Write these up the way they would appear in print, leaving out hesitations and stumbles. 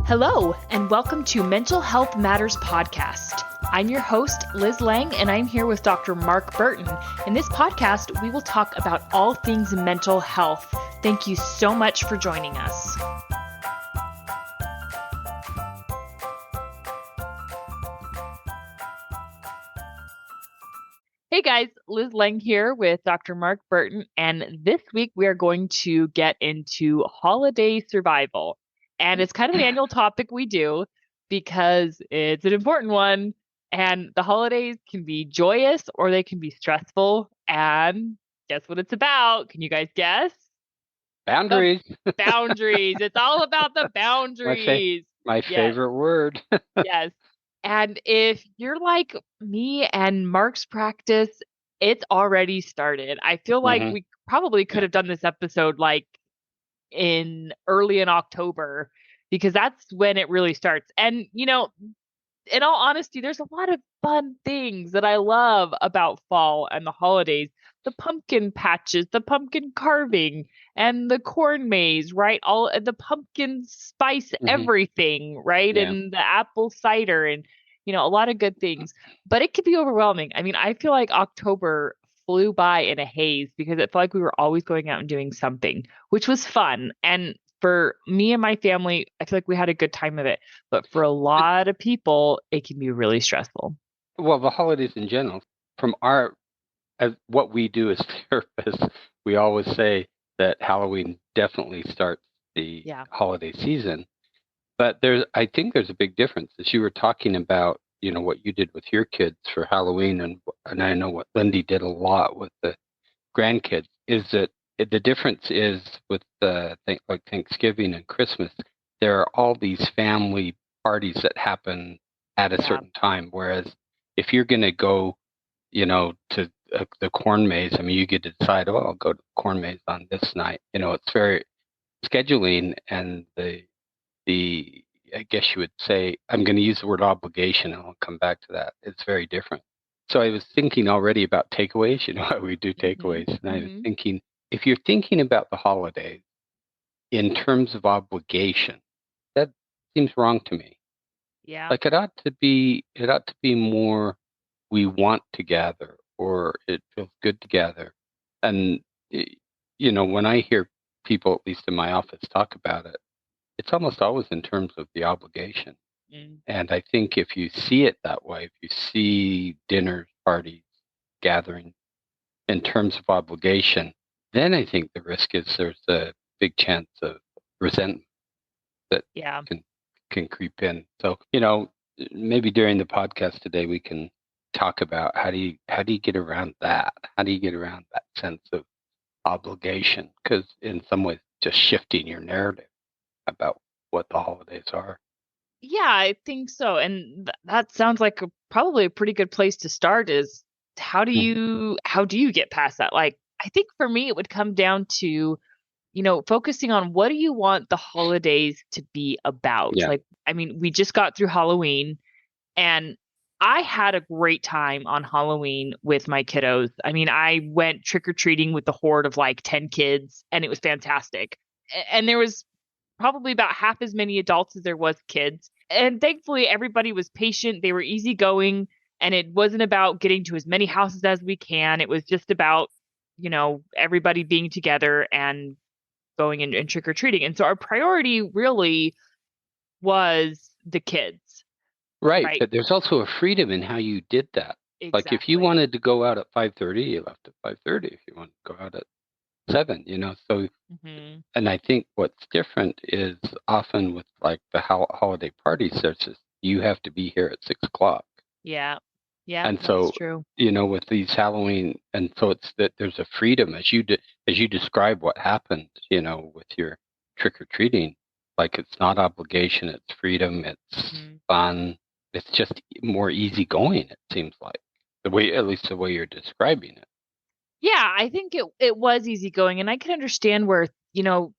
Hello, and welcome to Mental Health Matters Podcast. I'm your host, Liz Lang, and I'm here with Dr. Mark Burton. In this podcast, we will talk about all things mental health. Thank you so much for joining us. Hey guys, Liz Lang here with Dr. Mark Burton, and this week we are going to get into holiday survival. And it's kind of an annual topic we do because it's an important one, and the holidays can be joyous or they can be stressful. And guess what it's about? Can you guys guess? Boundaries. Boundaries. It's all about the boundaries. My favorite word. Yes. And if you're like me and Mark's practice, it's already started. I feel like we probably could have done this episode like early in October because that's when it really starts. And, you know, in all honesty, there's a lot of fun things that I love about fall and the holidays. The pumpkin patches, the pumpkin carving, and the corn maze, right? All the pumpkin spice, everything, right? Yeah. And the apple cider and, you know, a lot of good things. But it can be overwhelming. I mean, I feel like October flew by in a haze because it felt like we were always going out and doing something, which was fun. And for me and my family, I feel like we had a good time of it. But for a lot of people, it can be really stressful. Well, the holidays in general, as what we do as therapists, we always say that Halloween definitely starts the holiday season. But I think there's a big difference. As you were talking about, you know, what you did with your kids for Halloween, and I know what Lindy did a lot with the grandkids, is that the difference is with like Thanksgiving and Christmas, there are all these family parties that happen at a certain time. Whereas if you're going to go, you know, to the corn maze, I mean, you get to decide, oh, I'll go to the corn maze on this night. You know, it's very scheduling, and the I guess you would say, I'm going to use the word obligation, and I'll come back to that. It's very different. So I was thinking already about takeaways. You know how we do takeaways, and I was thinking, if you're thinking about the holidays in terms of obligation, that seems wrong to me. Yeah. Like it ought to be more, we want to gather, or it feels good to gather. And, you know, when I hear people, at least in my office, talk about it, it's almost always in terms of the obligation. And I think if you see it that way, if you see dinners, parties, gatherings in terms of obligation, then I think the risk is there's a big chance of resentment that can creep in. So, you know, maybe during the podcast today we can talk about how do you get around that? How do you get around that sense of obligation? Because in some ways, just shifting your narrative about what the holidays are. Yeah, I think so. And that sounds like probably a pretty good place to start is how do you get past that? Like, I think for me, it would come down to, you know, focusing on what do you want the holidays to be about? Yeah. Like, I mean, we just got through Halloween and I had a great time on Halloween with my kiddos. I mean, I went trick-or-treating with the horde of like 10 kids and it was fantastic. And there was probably about half as many adults as there was kids. And thankfully, everybody was patient. They were easygoing. And it wasn't about getting to as many houses as we can. It was just about, you know, everybody being together and going and trick-or-treating. And so our priority really was the kids. Right. But there's also a freedom in how you did that. Exactly. Like if you wanted to go out at 5:30, you left at 5:30. If you wanted to go out at 7, you know, so and I think what's different is often with like the holiday parties, there's this, you have to be here at 6:00. Yeah. And so, that's true. You know, with these Halloween, and so it's that there's a freedom as you describe what happened, you know, with your trick or treating. Like it's not obligation, it's freedom, it's fun, it's just more easygoing. It seems like at least the way you're describing it. Yeah, I think it was easygoing, and I can understand where, you know,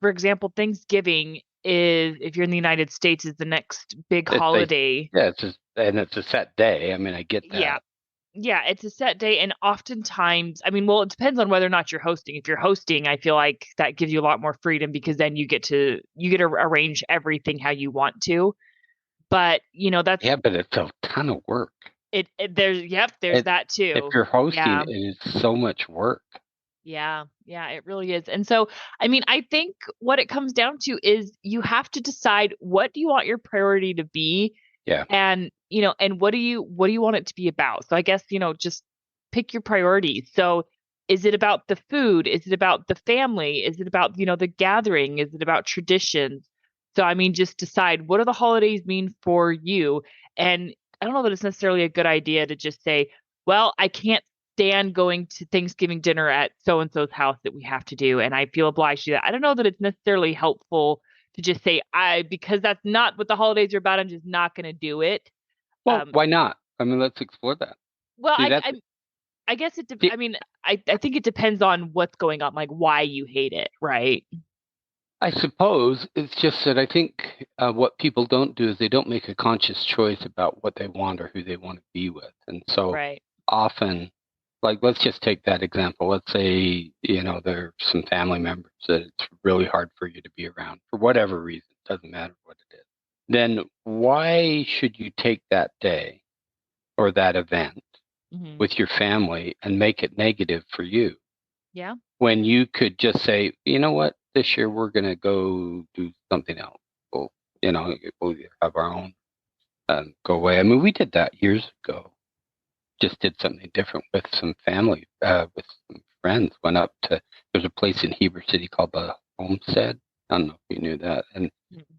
for example, Thanksgiving is, if you're in the United States, is the next big holiday. It's a set day. I mean, I get that. Yeah, it's a set day, and oftentimes, I mean, well, it depends on whether or not you're hosting. If you're hosting, I feel like that gives you a lot more freedom because then you get to arrange everything how you want to. But, that's Yeah, but it's a ton of work. there's that If too. you're hosting, Yeah. it is so much work. Yeah. Yeah, it really is. And so, I mean, I think what it comes down to is you have to decide what do you want your priority to be, Yeah. and what do you want it to be about. So I guess, just pick your priorities. So is it about the food? Is it about the family? Is it about, the gathering? Is it about traditions? So I mean, just decide what do the holidays mean for you. And I don't know that it's necessarily a good idea to just say, well, I can't stand going to Thanksgiving dinner at so and so's house that we have to do, and I feel obliged to do that. I don't know that it's necessarily helpful to just say, because that's not what the holidays are about, I'm just not going to do it. Well, Um, why not? I mean, let's explore that. well, See, that's I guess the, I mean, I think it depends on what's going on, like why you hate it, right? I suppose it's just that I think what people don't do is they don't make a conscious choice about what they want or who they want to be with. And so Right. often, like, let's just take that example. Let's say, there are some family members that it's really hard for you to be around for whatever reason. It doesn't matter what it is. Then why should you take that day or that event Hmm. with your family and make it negative for you? Yeah. When you could just say, you know what, this year we're going to go do something else. We'll, we'll have our own go away. I mean, we did that years ago. Just did something different with some family, with some friends. Went up to there's a place in Heber City called the Homestead. I don't know if you knew that, Mhm.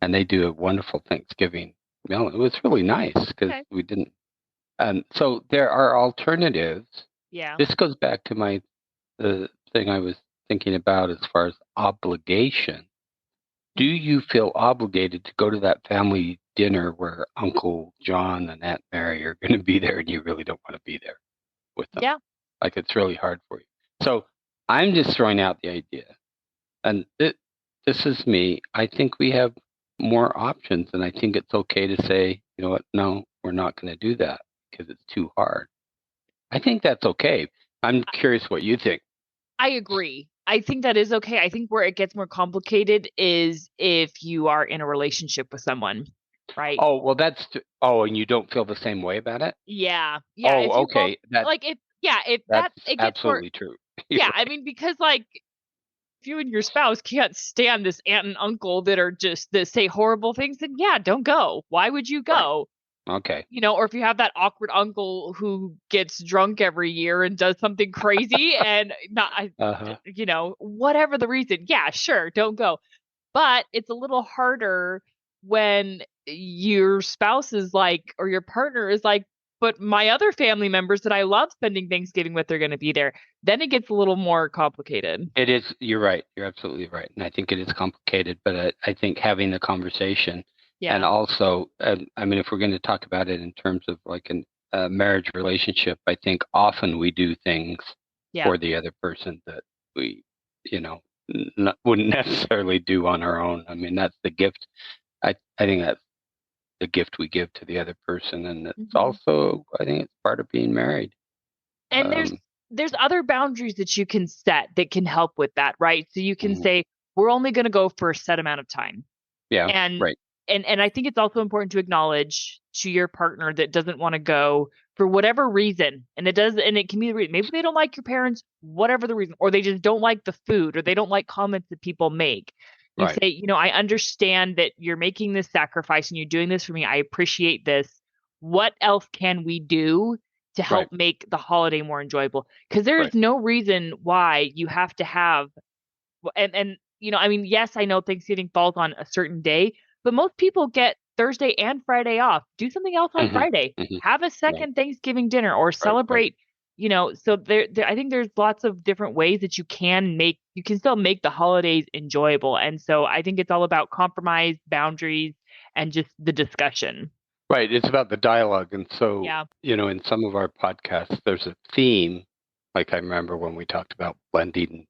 and they do a wonderful Thanksgiving meal. It was really nice because Okay. we didn't. So there are alternatives. Yeah. This goes back to the thing I was thinking about as far as obligation. Do Hmm. you feel obligated to go to that family dinner where Uncle John and Aunt Mary are going to be there and you really don't want to be there with them? Yeah. Like it's really hard for you. So I'm just throwing out the idea. And this is me. I think we have more options. And I think it's okay to say, you know what? No, we're not going to do that because it's too hard. I think that's okay. I'm curious what you think. I agree. I think that is okay. I think where it gets more complicated is if you are in a relationship with someone, right? Oh, well, and you don't feel the same way about it? Yeah. Yeah. If Oh, you both okay. That like if yeah, if that that's it gets more, absolutely true. You're yeah, I right. mean, because like if you and your spouse can't stand this aunt and uncle that are just that say horrible things, then yeah, don't go. Why would you Right. go? Okay. Or if you have that awkward uncle who gets drunk every year and does something crazy and not, Uh-huh. whatever the reason, yeah, sure, don't go. But it's a little harder when your spouse is like, or your partner is like, but my other family members that I love spending Thanksgiving with are going to be there. Then it gets a little more complicated. It is. You're right. You're absolutely right. And I think it is complicated, but I think having the conversation and Yeah. also, I mean, if we're going to talk about it in terms of like a marriage relationship, I think often we do things Yeah. for the other person that we, you know, wouldn't necessarily do on our own. I mean, that's the gift. I think that's the gift we give to the other person, and it's Hmm. also, I think it's part of being married. And there's Um, there's other boundaries that you can set that can help with that, right? So you can mhm. say, we're only going to go for a set amount of time. Yeah, And right. and I think it's also important to acknowledge to your partner that doesn't want to go for whatever reason. And it can be maybe they don't like your parents, whatever the reason, or they just don't like the food, or they don't like comments that people make. You Right, say, I understand that you're making this sacrifice and you're doing this for me. I appreciate this. What else can we do to right, help make the holiday more enjoyable? Because there is right. no reason why you have to have, and I mean, yes, I know Thanksgiving falls on a certain day, but most people get Thursday and Friday off. Do something else on Hmm. Friday. Hmm. Have a Right, second Thanksgiving dinner or right, right. celebrate. So I think there's lots of different ways that you can still make the holidays enjoyable. And so I think it's all about compromise, boundaries, and just the discussion. Right. It's about the dialogue. And so, Yeah. in some of our podcasts, there's a theme. Like I remember when we talked about blending,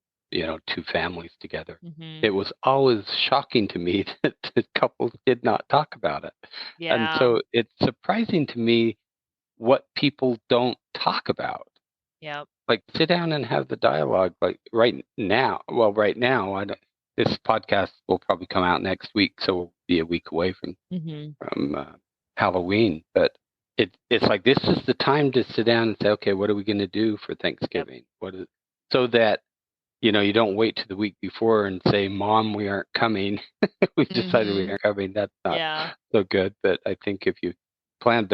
two families together. Hmm. It was always shocking to me that the couples did not talk about it. And Yeah. so it's surprising to me what people don't talk about. Yeah. Like sit down and have the dialogue. Like right now, I don't, this podcast will probably come out next week, so we'll be a week away from Mm-hmm. Halloween. But it's like this is the time to sit down and say, okay, what are we going to do for Thanksgiving? Yep. So that you don't wait to the week before and say, Mom, we aren't coming. We've decided we aren't coming. That's not so good. But I think if you plan,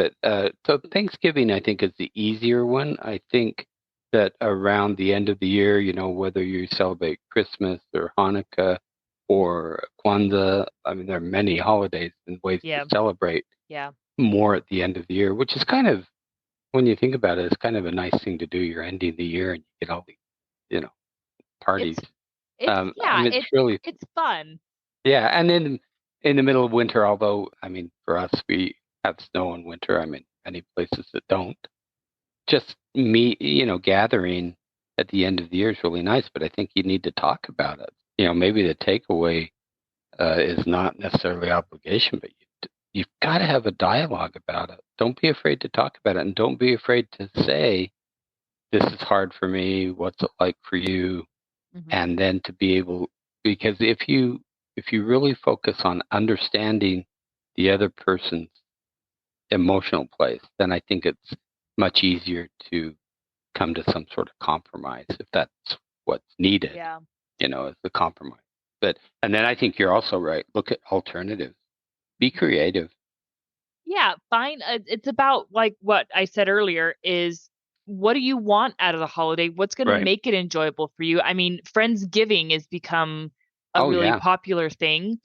so Thanksgiving, I think, is the easier one. I think that around the end of the year, whether you celebrate Christmas or Hanukkah or Kwanzaa, I mean, there are many holidays and ways to celebrate more at the end of the year, which is kind of, when you think about it, it's kind of a nice thing to do. You're ending the year and you get all the, parties. It's really, it's fun. Yeah, and then in the middle of winter, although I mean for us we have snow in winter. I mean many places that don't. Just gathering at the end of the year is really nice, but I think you need to talk about it. Maybe the takeaway is not necessarily obligation, but you've got to have a dialogue about it. Don't be afraid to talk about it, and don't be afraid to say, "This is hard for me. What's it like for you?" And then to be able, because if you really focus on understanding the other person's emotional place, then I think it's much easier to come to some sort of compromise if that's what's needed. As the compromise. And then I think you're also right. Look at alternatives. Be creative. Yeah, fine. It's about like what I said earlier is, what do you want out of the holiday? What's going to make it enjoyable for you? I mean, Friendsgiving has become a really popular thing.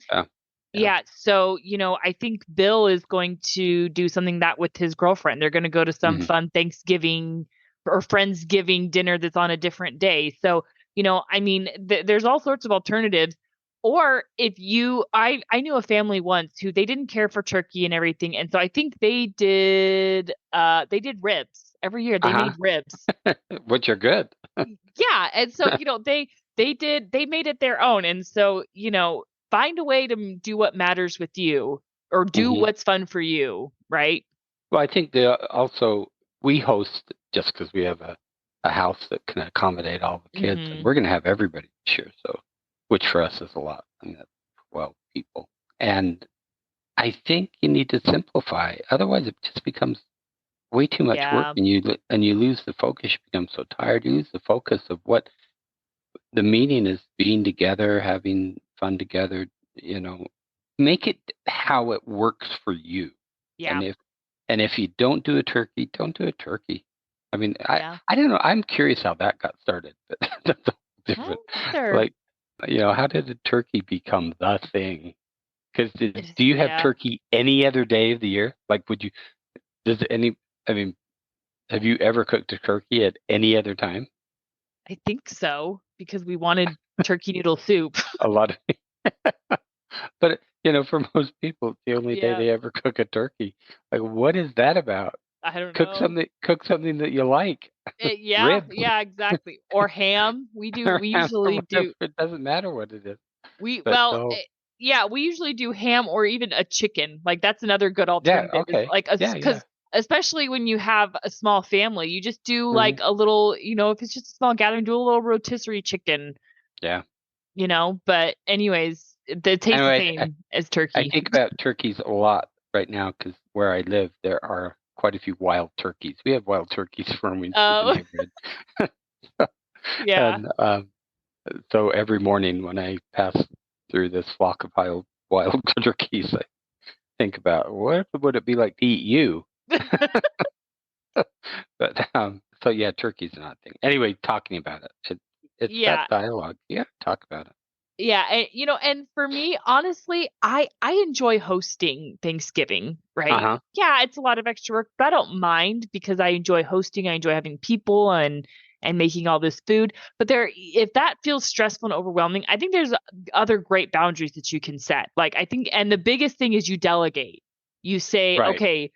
Yeah. So, I think Bill is going to do something that with his girlfriend. They're going to go to some fun Thanksgiving or Friendsgiving dinner that's on a different day. So, I mean, there's all sorts of alternatives. Or if I knew a family once who they didn't care for turkey and everything. And so I think they did ribs every year. They made ribs. Which are good. Yeah. And so, they made it their own. And so, find a way to do what matters with you or do what's fun for you. Right. Well, I think we host just because we have a house that can accommodate all the kids, and we're going to have everybody this year. So, which for us is a lot. I mean, that's 12 people. And I think you need to simplify. Otherwise, it just becomes way too much work, and you lose the focus. You become so tired. You lose the focus of what the meaning is: being together, having fun together. Make it how it works for you. Yeah. And if you don't do a turkey, don't do a turkey. I mean, I don't know. I'm curious how that got started, but that's different. Like, how did a turkey become the thing? Because do you have turkey any other day of the year? Like, have you ever cooked a turkey at any other time? I think so, because we wanted turkey noodle soup. A lot of, but for most people, it's the only day they ever cook a turkey. Like, what is that about? I don't know. Cook something that you like. Yeah, exactly. Or ham. We usually do. It doesn't matter what it is. We usually do ham or even a chicken. Like that's another good alternative. Yeah, okay. Like because especially when you have a small family, you just do like a little, if it's just a small gathering, do a little rotisserie chicken. Yeah. But anyways, it tastes the same as turkey. I think about turkeys a lot right now because where I live, there are quite a few wild turkeys. We have wild turkeys from in the neighborhood. Yeah. And so every morning when I pass through this flock of wild turkeys, I think about what would it be like to eat you? But so yeah, turkey's not a thing. Anyway, talking about it, it's that dialogue. Yeah, talk about it. Yeah, and for me, honestly, I enjoy hosting Thanksgiving, right? Yeah, it's a lot of extra work, but I don't mind because I enjoy hosting. I enjoy having people and making all this food. But if that feels stressful and overwhelming, I think there's other great boundaries that you can set. Like I think, and the biggest thing is you delegate. You say, okay,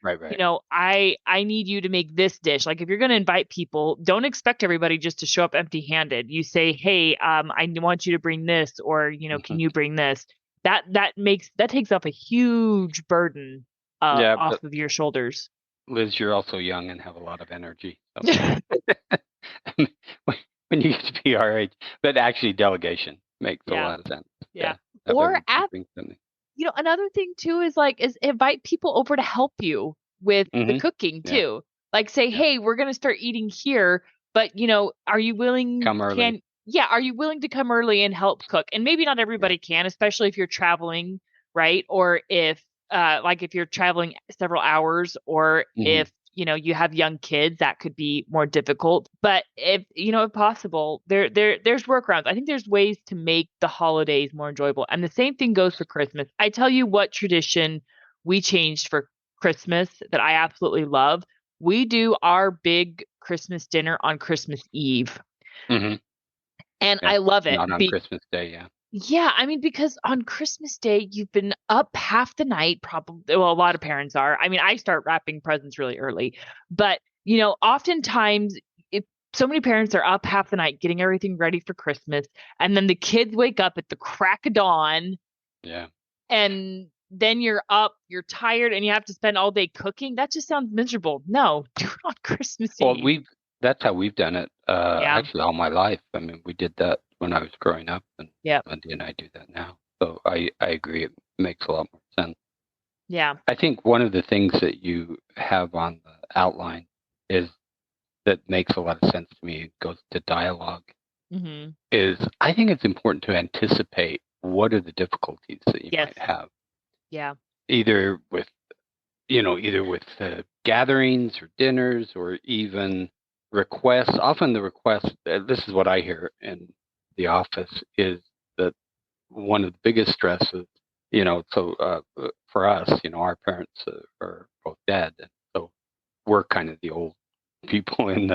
I need you to make this dish. Like if you're going to invite people, don't expect everybody just to show up empty-handed. You say, hey, I want you to bring this, or can you bring this? That takes up a huge burden off of your shoulders. Liz, you're also young and have a lot of energy. So when you get to be our age, but actually delegation makes a Yeah. lot of sense. Yeah. Yeah. Have Or everybody bring something. another thing too is invite people over to help you with the Mm-hmm. cooking Yeah. too. Like say, Yeah. hey, we're gonna start eating here, but are you willing? Come early. Are you willing to come early and help cook? And maybe not Yeah. everybody can, especially if you're traveling, right? Or if like if you're traveling several hours, or Mm-hmm. if you have young kids, that could be more difficult. But if possible, there's workarounds. I think there's ways to make the holidays more enjoyable. And the same thing goes for Christmas. I tell you what tradition we changed for Christmas that I absolutely love. We do our big Christmas dinner on Christmas Eve. Mm-hmm. And Yeah. I love it. Not on Christmas Day. Yeah. Yeah, I mean, because on Christmas Day, you've been up half the night, probably. Well, a lot of parents are. I mean, I start wrapping presents really early, but oftentimes, if so many parents are up half the night getting everything ready for Christmas, and then the kids wake up at the crack of dawn, Yeah. and then you're up, you're tired, and you have to spend all day cooking. That just sounds miserable. No, do it on Christmas Well, Eve. that's how we've done it. Yeah, Actually, all my life. I mean, we did that when I was growing up, and yeah, Wendy and I do that now. So I agree. It makes a lot more sense. yeah. I think one of the things that you have on the outline is that makes a lot of sense to me. It goes to dialogue. Hmm. Is I think it's important to anticipate what are the difficulties that you Yes, might have, yeah, either with gatherings or dinners or even requests. Often the request, this is what I hear in the office, is that one of the biggest stresses, for us, our parents are both dead, and so we're kind of the old people in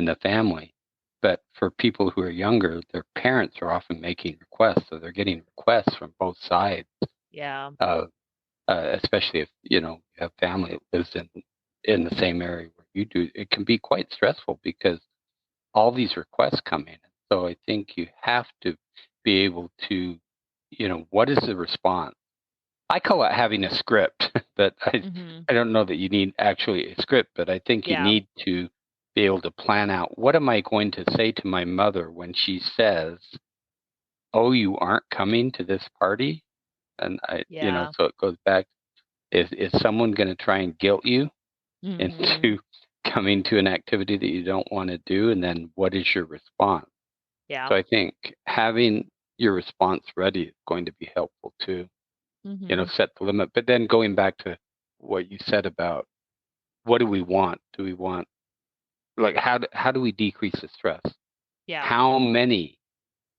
the family. But for people who are younger, their parents are often making requests, so they're getting requests from both sides yeah, of especially if you have family that lives in the same area where you do. It can be quite stressful because all these requests come in. So I think you have to be able to, what is the response? I call it having a script, but hmm, I don't know that you need actually a script, but I think you yeah, need to be able to plan out, what am I going to say to my mother when she says, "Oh, you aren't coming to this party?" And yeah. so it goes back. Is someone going to try and guilt you Hmm. into coming to an activity that you don't want to do? And then what is your response? Yeah. So I think having your response ready is going to be helpful too. Hmm. Set the limit. But then going back to what you said about what do we want? Do we want, like, how do we decrease the stress? Yeah. How many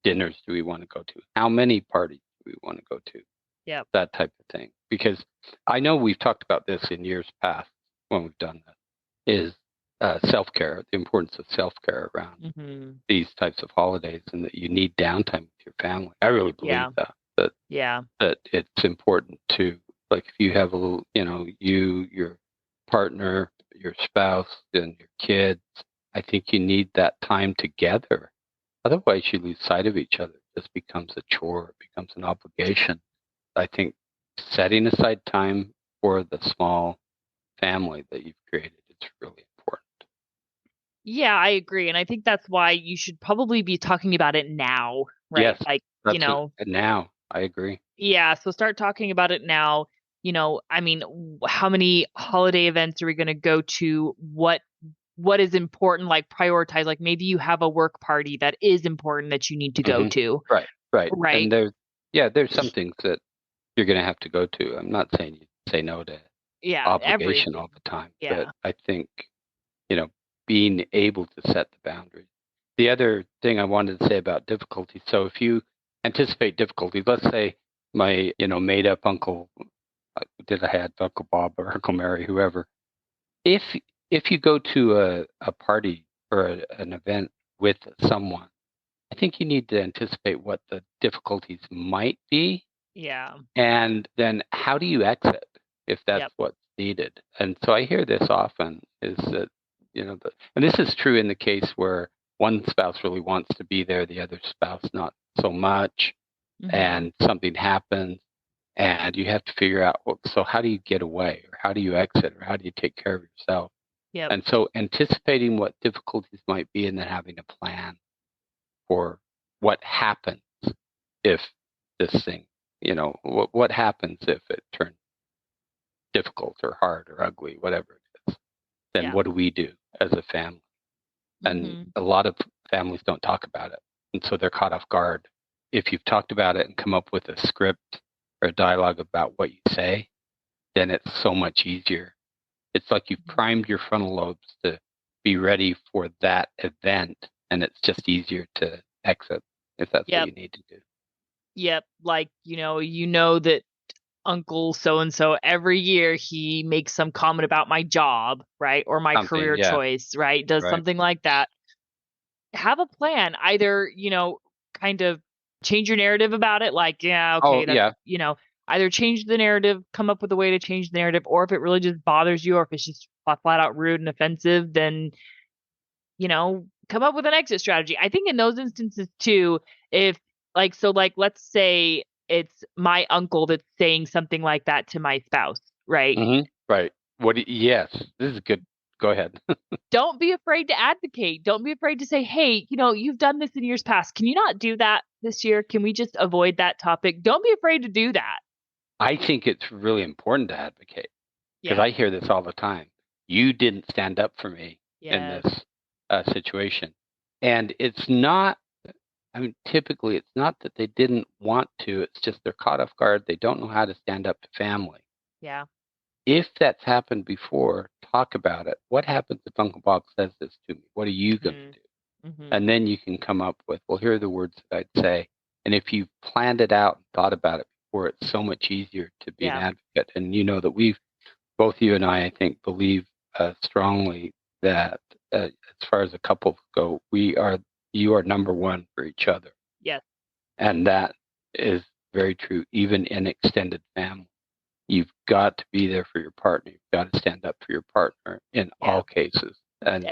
dinners do we want to go to? How many parties do we want to go to? Yep. That type of thing. Because I know we've talked about this in years past when we've done that, is self-care, the importance of self-care around Hmm. these types of holidays, and that you need downtime with your family. I really believe Yeah. that Yeah. that it's important to, like, if you have a little, your partner, your spouse, and your kids, I think you need that time together. Otherwise, you lose sight of each other. It just becomes a chore. It becomes an obligation. I think setting aside time for the small family that you've created is really important. Yeah, I agree. And I think that's why you should probably be talking about it now, right? Yes, Like, that's what. Now I agree. yeah, so start talking about it now. I mean, how many holiday events are we going to go to? What is important, like prioritize, like maybe you have a work party that is important that you need to go Hmm. to, Right, right. And right? there's some things that you're going to have to go to. I'm not saying you say no to Yeah, obligation everything. all the time, but Yeah. I think, you know, being able to set the boundaries. The other thing I wanted to say about difficulty, so if you anticipate difficulties, let's say my, made up uncle, did I had Uncle Bob or Uncle Mary, whoever, if if you go to a party or an event with someone, I think you need to anticipate what the difficulties might be, Yeah. and then how do you exit if that's Yep. what's needed? And so I hear this often, is that, and this is true in the case where one spouse really wants to be there, the other spouse not so much, Hmm. and something happens. And you have to figure out, well, so how do you get away, or how do you exit, or how do you take care of yourself? Yep. And so anticipating what difficulties might be, and then having a plan for what happens if this thing, what happens if it turns difficult or hard or ugly, whatever it is, then what do we do as a family? And a lot of families don't talk about it. And so they're caught off guard. If you've talked about it and come up with a script or a dialogue about what you say, then it's so much easier. It's like you've primed your frontal lobes to be ready for that event, and it's just easier to exit if that's what you need to do. Yep. Like, that Uncle so-and-so, every year he makes some comment about my job, right? Or my career choice, right? Does something like that. Have a plan. Either, kind of change your narrative about it. Like, either change the narrative, come up with a way to change the narrative, or if it really just bothers you, or if it's just flat out rude and offensive, then, come up with an exit strategy. I think in those instances too, if let's say it's my uncle that's saying something like that to my spouse, right? Right. Yes, this is good. Go ahead. Don't be afraid to advocate. Don't be afraid to say, hey, you've done this in years past. Can you not do that this year? Can we just avoid that topic? Don't be afraid to do that. I think it's really important to advocate, because I hear this all the time. You didn't stand up for me in this situation. And it's not, typically it's not that they didn't want to. It's just they're caught off guard. They don't know how to stand up to family. Yeah. If that's happened before, talk about it. What happens if Uncle Bob says this to me? What are you going to do? And then you can come up with, well, here are the words that I'd say. And if you've planned it out and thought about it before, it's so much easier to be an advocate. And that both you and I think, believe strongly that as far as a couple go, you are number one for each other. Yes. And that is very true, even in extended family. You've got to be there for your partner. You've got to stand up for your partner in all cases. And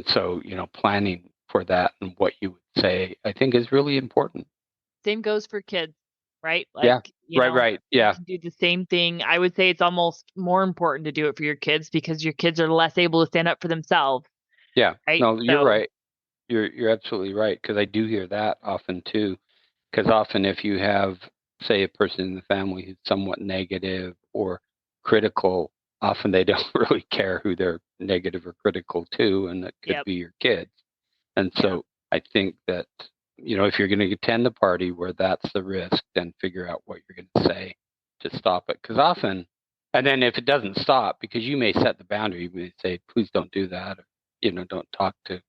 so, planning for that and what you would say, I think, is really important. Same goes for kids, right? Right. Yeah. You can do the same thing. I would say it's almost more important to do it for your kids, because your kids are less able to stand up for themselves. Yeah. Right? No, you're right. You're absolutely right, because I do hear that often too. Because often if you have, say, a person in the family who's somewhat negative or critical, often they don't really care who they're negative or critical to, and that could be your kids. And so I think that, if you're going to attend a party where that's the risk, then figure out what you're going to say to stop it. Because often, and then if it doesn't stop, because you may set the boundary, you may say, please don't do that, or, don't talk to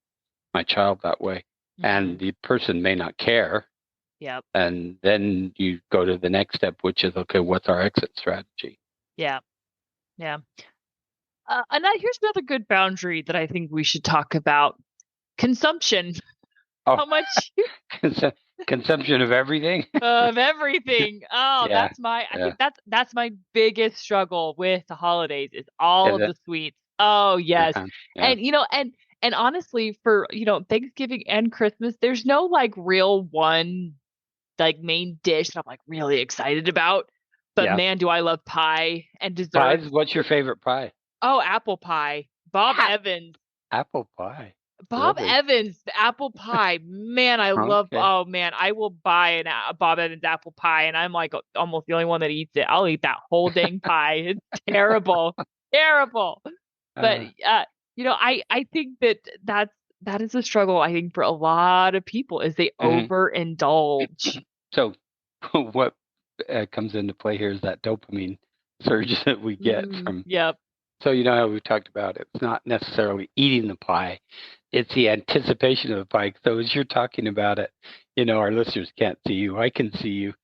my child that way. And the person may not care. Yep. And then you go to the next step, which is, okay, what's our exit strategy? Yeah. Yeah. And here's another good boundary that I think we should talk about: consumption. Oh. How much consumption of everything? Of everything. Oh, I think that's my biggest struggle with the holidays, is all of the sweets. Oh, yes. And and honestly, for Thanksgiving and Christmas, there's no real one main dish that I'm really excited about. But man, do I love pie and dessert. Pies? What's your favorite pie? Oh, apple pie. Bob Evans. Apple pie. Bob Evans, the apple pie. Man, I love. Oh man, I will buy a Bob Evans apple pie, and I'm almost the only one that eats it. I'll eat that whole dang pie. It's terrible, terrible. But I think that is a struggle. I think for a lot of people, is they overindulge. So, what comes into play here is that dopamine surge that we get from. Yep. So how we've talked about it. It's not necessarily eating the pie. It's the anticipation of the pie. So as you're talking about it, our listeners can't see you. I can see you.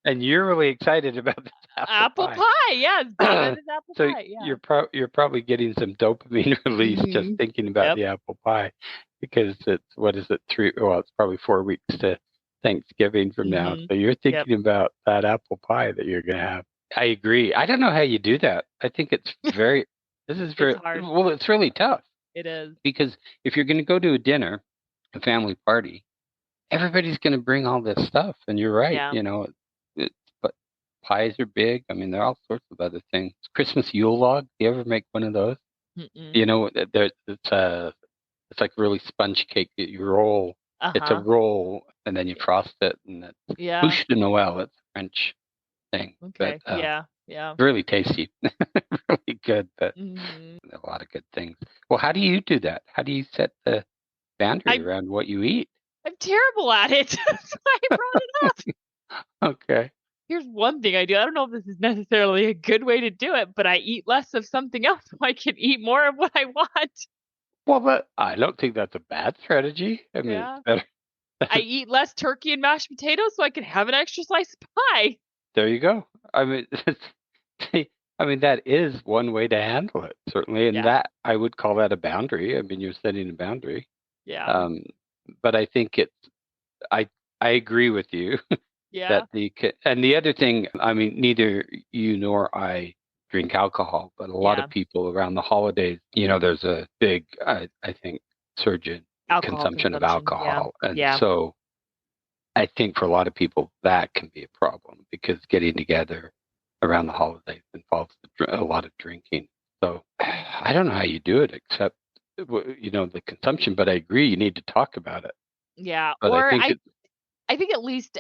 And you're really excited about this apple pie. Yes. Apple so pie. Yeah. you're probably getting some dopamine release just thinking about the apple pie, because it's, what is it, it's probably 4 weeks to Thanksgiving from now. So you're thinking about that apple pie that you're going to have. I agree. I don't know how you do that. I think it's very, it's hard. Well, it's really tough. It is. Because if you're going to go to a dinner, a family party, everybody's going to bring all this stuff. And you're right, but pies are big. I mean, there are all sorts of other things. Christmas Yule log. Do you ever make one of those? Mm-mm. You know, it's like really sponge cake that you roll. It's a Uh-huh. roll, and then you frost it, and it's Yeah. bûche de Noël. It's a French thing, but Okay. Yeah. Yeah. really tasty, really good. But Hmm. a lot of good things. Well, how do you do that? How do you set the boundary I'm around what you eat? I'm terrible at it. That's why I brought it up. Okay. Here's one thing I do. I don't know if this is necessarily a good way to do it, but I eat less of something else so I can eat more of what I want. Well, but I don't think that's a bad strategy. I mean, it's Yeah. better. I eat less turkey and mashed potatoes so I can have an extra slice of pie. There you go. I mean, I mean that is one way to handle it, certainly, and Yeah. that I would call that a boundary. I mean, you're setting a boundary. Yeah. Um, but I think I I agree with you Yeah. that and the other thing. I mean, neither you nor I drink alcohol, but a lot of Yeah. people around the holidays, there's a big, I think, surge in Alcohol consumption of consumption. Yeah. alcohol, and Yeah. so I think for a lot of people that can be a problem because getting together around the holidays involves a lot of drinking. So I don't know how you do it except the consumption. But I agree you need to talk about it. Yeah. But I think I think at least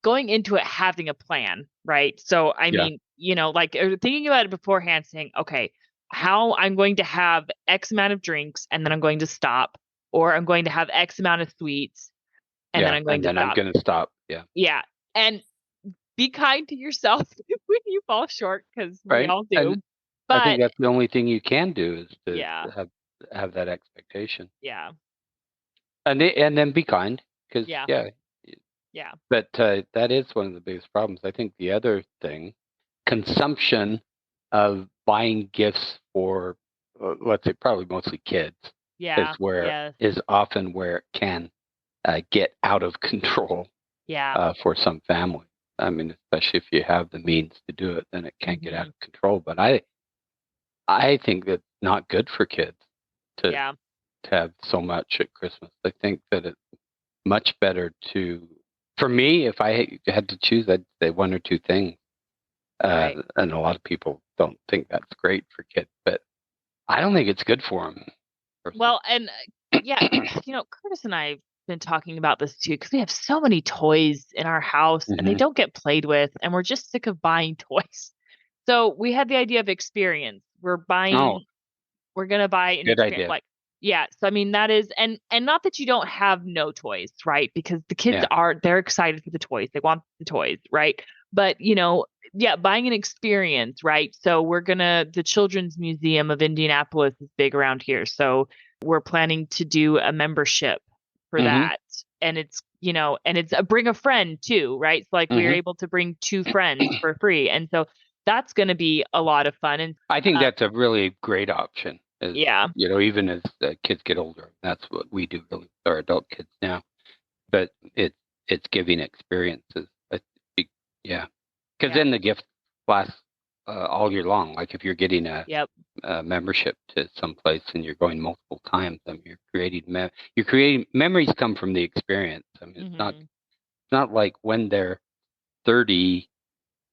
going into it having a plan, right? So I yeah, mean, like thinking about it beforehand, saying, okay, how I'm going to have X amount of drinks and then I'm going to stop, or I'm going to have X amount of sweets and then yeah, I'm going and to then I'm stop. going to stop. Yeah, Yeah. And be kind to yourself when you fall short, because we right. all And do. I think But that's the only thing you can do is to yeah, have that expectation, yeah, and then be kind because yeah, yeah. yeah, But that is one of the biggest problems. I think the other thing, consumption of buying gifts for, let's say, probably mostly kids, yeah, yes, is often where it can get out of control yeah. for some families. I mean, especially if you have the means to do it, then it can get out Hmm. of control. But I think that's not good for kids to Yeah, to have so much at Christmas. I think that it's much better for me, if I had to choose, I'd say one or two things. right. And a lot of people don't think that's great for kids, but I don't think it's good for them, personally. Well, and yeah, Curtis and I have been talking about this too because we have so many toys in our house and they Hmm. don't get played with, and we're just sick of buying toys. So we had the idea of experience. Oh, We're gonna buy an good experience, idea. like, yeah. So I mean that is, and not that you don't have no toys, right? Because the kids Yeah. they're excited for the toys. They want the toys, right? But yeah, buying an experience, right? So the Children's Museum of Indianapolis is big around here. So we're planning to do a membership for Hmm. that. And it's a bring a friend too, right? So like we are Hmm. able to bring two friends for free. And so that's going to be a lot of fun. And I think uh, that's a really great option. As yeah. even as kids get older, that's what we do really with our adult kids now. But it's giving experiences. Yeah, because Yeah. then the gift lasts all year long. Like if you're getting Yep. a membership to some place and you're going multiple times, I mean, you're creating memories come from the experience. I mean, Hmm. it's not like when they're 30,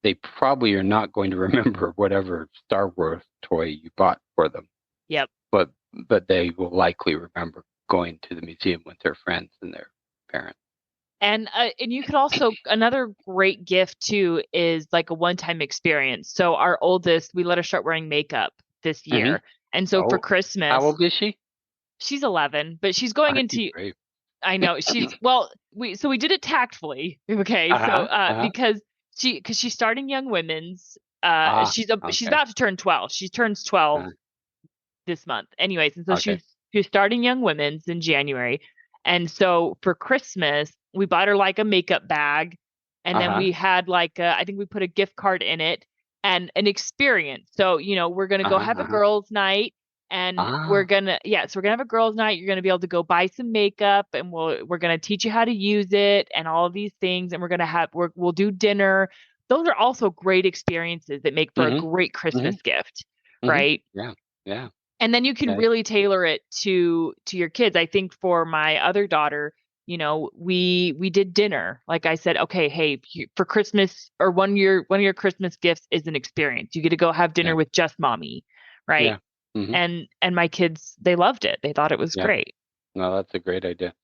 they probably are not going to remember whatever Star Wars toy you bought for them, Yep. but they will likely remember going to the museum with their friends and their parents. And you could also, another great gift too is like a one-time experience. So our oldest, we let her start wearing makeup this Hmm. year. And so for Oh, how Christmas, old is she? she's 11, but she's going Aren't you into, brave? I know she's, well, we did it tactfully. Okay. Uh So huh. Uh huh. because she's starting young women's, she's Okay. about to turn 12. She turns 12 Uh, this month. Anyways, and so okay. she's starting Young Women's in January. And so for Christmas, we bought her like a makeup bag, and Uh then huh. we had like I think we put a gift card in it and an experience. So, we're gonna Uh go huh. have a Uh huh. girls' night. And Ah. so we're gonna have a girls' night. You're gonna be able to go buy some makeup, and we're gonna teach you how to use it and all of these things. And we'll do dinner. Those are also great experiences that make for a Mhm. great Mhm. Christmas gift, Mhm. right? Yeah. Yeah. And then you can Yeah. really tailor it to your kids. I think for my other daughter, we did dinner. Like I said, okay, hey, for Christmas, or one of your Christmas gifts is an experience. You get to go have dinner Yeah. with just mommy, right? Yeah. Hmm. And my kids, they loved it. They thought it was Yeah. great. No, that's a great idea.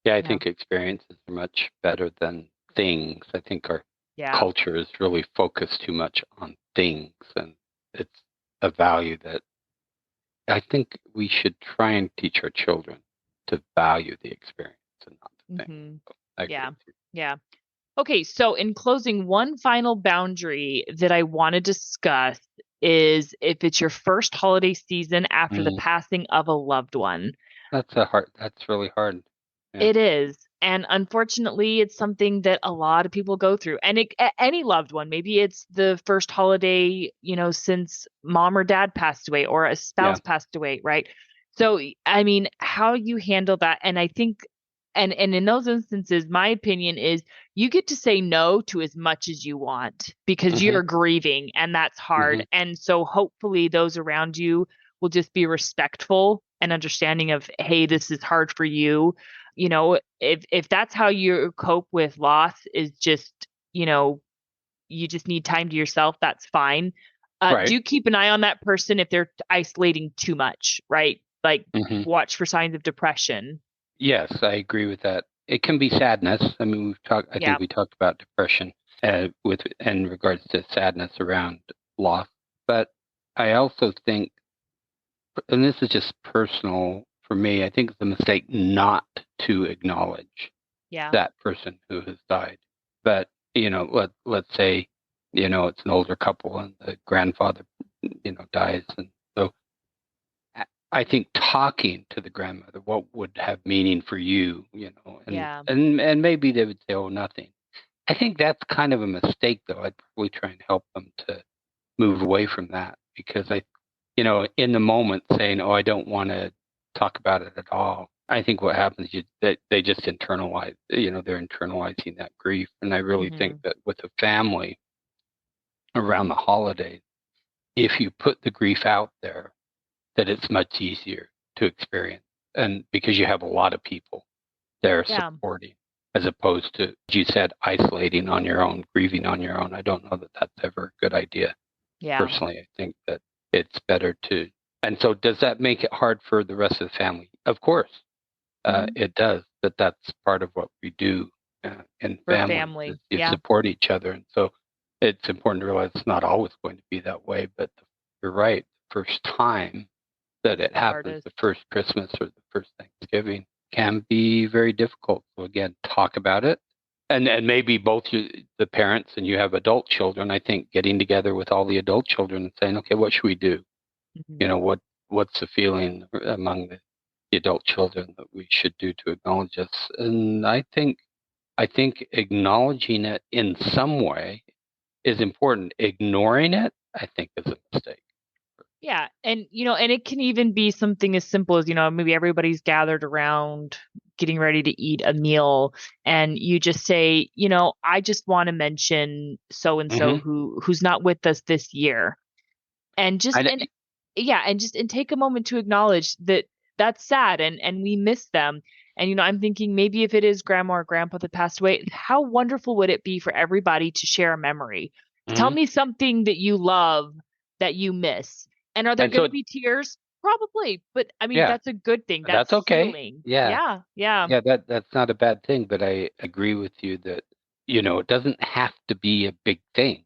Yeah, I Yeah. think experiences are much better than things. I think our Yeah. culture is really focused too much on things, and it's a value that I think we should try and teach our children to value the experience and not the thing. Hmm. So I agree Yeah. with you. Yeah. Okay, so in closing, one final boundary that I want to discuss is if it's your first holiday season after the Mm, passing of a loved one. that's really hard. Yeah. It is. And unfortunately, it's something that a lot of people go through. And any loved one, maybe it's the first holiday, since mom or dad passed away or a Yeah. spouse passed away, right? So, I mean, how you handle that. And I think, and in those instances, my opinion is you get to say no to as much as you want because Hmm. you're grieving and that's hard. Hmm. And so hopefully those around you will just be respectful and understanding of, hey, this is hard for you. If that's how you cope with loss, is just, you just need time to yourself, that's fine. Right. Do keep an eye on that person if they're isolating too much, right? Like Hmm. watch for signs of depression. Yes, I agree with that. It can be sadness. I mean, I Yeah. think we talked about depression with in regards to sadness around loss, but I also think, and this is just personal for me, I think it's a mistake not to acknowledge Yeah. that person who has died. But let's say it's an older couple and the grandfather dies, and so I think talking to the grandmother, what would have meaning for you, and Yeah. and maybe they would say, oh, nothing. I think that's kind of a mistake, though. I'd probably try and help them to move away from that, because in the moment saying, oh, I don't want to talk about it at all. I think what happens is that they just internalize, they're internalizing that grief. And I really think Hmm. that with a family around the holidays, if you put the grief out there, that it's much easier to experience. And because you have a lot of people there Yeah. supporting, as opposed to, as you said, isolating on your own, grieving on your own. I don't know that that's ever a good idea. Yeah. Personally, I think that it's better to. And so, does that make it hard for the rest of the family? Of course, Hmm. it does. But that's part of what we do in For families, is family. you Yeah. support each other. And so, it's important to realize it's not always going to be that way. But you're right. The first time that it The happens, hardest. the first Christmas or the first Thanksgiving, can be very difficult. So again, talk about it. And maybe both the parents and you have adult children. I think getting together with all the adult children and saying, okay, what should we do? Hmm. What's the feeling among the adult children that we should do to acknowledge this? And I think acknowledging it in some way is important. Ignoring it, I think, is a mistake. Yeah. And it can even be something as simple as, maybe everybody's gathered around getting ready to eat a meal and you just say, I just want to mention so and so Hmm. who's not with us this year. And just I, and yeah, and take a moment to acknowledge that that's sad and we miss them. And I'm thinking maybe if it is grandma or grandpa that passed away, how wonderful would it be for everybody to share a memory? Tell mhm. me something that you love that you miss. And are there And going to so, be tears? Probably, but I mean yeah, that's a good thing. that's That's okay. healing. Yeah. Yeah, yeah, Yeah, that's not a bad thing, but I agree with you that, it doesn't have to be a big thing.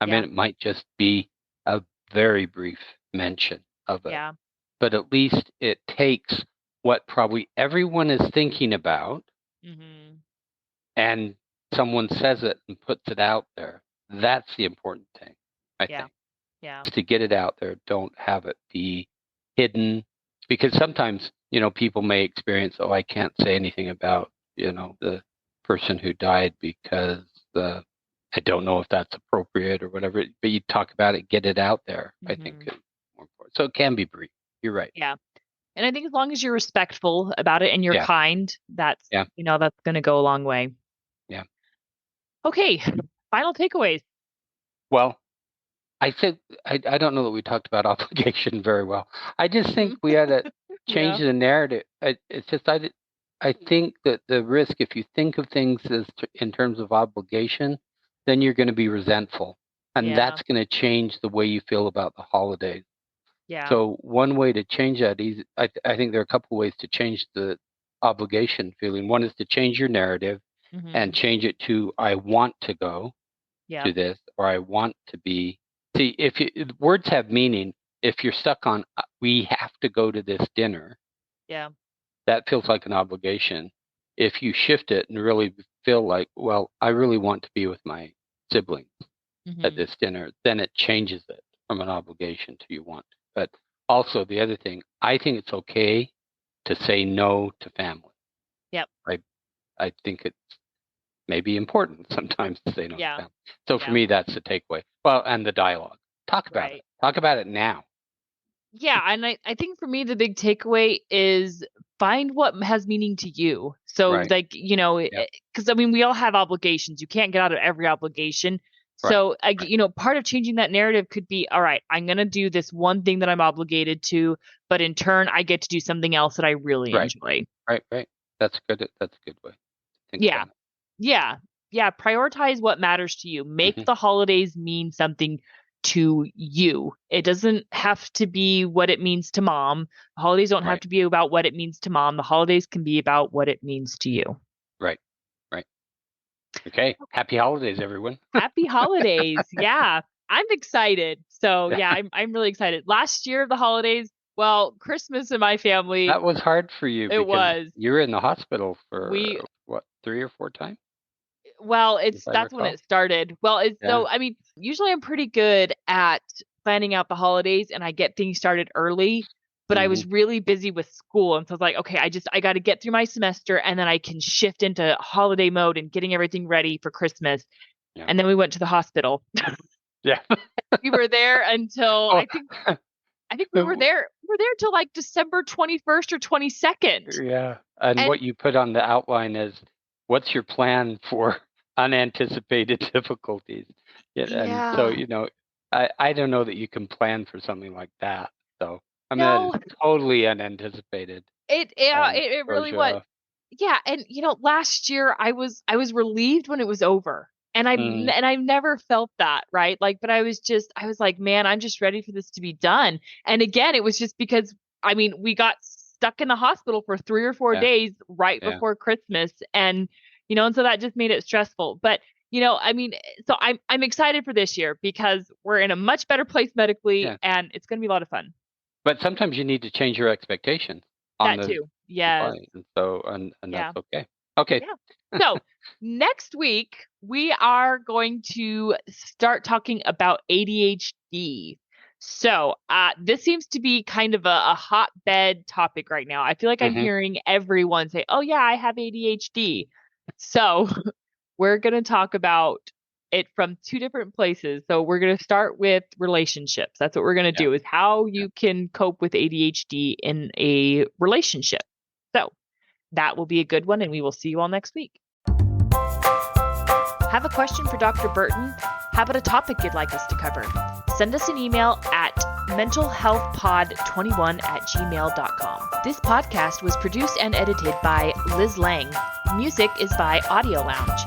I mean, yeah, it might just be a very brief mention of it, yeah. but at least it takes what probably everyone is thinking about, Hmm. and someone says it and puts it out there. That's the important thing, I Yeah, think, yeah. is to get it out there. Don't have it be hidden, because sometimes, people may experience, oh, I can't say anything about, the person who died because I don't know if that's appropriate or whatever. But you talk about it, get it out there. I think Hmm. is more important. So it can be brief. You're right. Yeah. And I think as long as you're respectful about it and you're Yeah. kind, Yeah. that's going to go a long way. Yeah. Okay. Final takeaways. Well, I said I don't know that we talked about obligation very well. I just think Mhm. we had to change Yeah. the narrative. It's just I think that the risk, if you think of things in terms of obligation, then you're going to be resentful. And that's going to change the way you feel about the holidays. Yeah. So one way to change that is, I think there are a couple ways to change the obligation feeling. One is to change your narrative and change it to, I want to go to this, or I want to be. See, words have meaning. If you're stuck on, we have to go to this dinner, that feels like an obligation. If you shift it and really feel like, well, I really want to be with my siblings at this dinner, then it changes it from an obligation to you want. But also the other thing, I think it's okay to say no to family. Yep. I think it's maybe important sometimes to say no to family. So for Yeah. me, that's the takeaway. Well, and the dialogue. Talk about it. Talk about it now. Yeah, and I think for me the big takeaway is find what has meaning to you. So like, you know, because I mean we all have obligations. You can't get out of every obligation. So you know, part of changing that narrative could be, all right, I'm going to do this one thing that I'm obligated to, but in turn I get to do something else that I really enjoy. Right. That's good. That's a good way. Yeah. Prioritize what matters to you. Make the holidays mean something to you. It doesn't have to be what it means to mom. The holidays don't have to be about what it means to mom. The holidays can be about what it means to you. Right. Okay. Happy holidays, everyone. Happy holidays. Yeah. I'm excited. So yeah, I'm really excited. Last year of the holidays, well, Christmas in my family. That was hard for you. It was. You were in the hospital for 3 or 4 times? Well, that's when it started. Well, so I mean, usually I'm pretty good at planning out the holidays and I get things started early, but I was really busy with school. And so I was like, okay, I got to get through my semester and then I can shift into holiday mode and getting everything ready for Christmas. Yeah. And then we went to the hospital. Yeah. We were there until I think we were there till like December 21st or 22nd. Yeah. And what you put on the outline is, what's your plan for unanticipated difficulties? And so, you know, I don't know that you can plan for something like that. So, I mean, that is totally unanticipated. It really was. Yeah. And, you know, last year I was relieved when it was over. And I've never felt that, right? Like, but I was like, man, I'm just ready for this to be done. And again, it was just because, I mean, we got stuck in the hospital for 3 or 4 days before Christmas. And, you know, and so that just made it stressful. But, you know, I mean, so I'm excited for this year because we're in a much better place medically and it's going to be a lot of fun. But sometimes you need to change your expectations on that too. Yeah. And so, and that's okay. Okay. Yeah. So next week we are going to start talking about ADHD. So this seems to be kind of a hotbed topic right now. I feel like I'm hearing everyone say, oh yeah, I have ADHD. So we're going to talk about it from 2 different places. So we're going to start with relationships. That's what we're going to do, is how you can cope with ADHD in a relationship. So that will be a good one, and we will see you all next week. Have a question for Dr. Burton? How about a topic you'd like us to cover? Send us an email at mentalhealthpod21@gmail.com. This podcast was produced and edited by Liz Lang. Music is by Audio Lounge.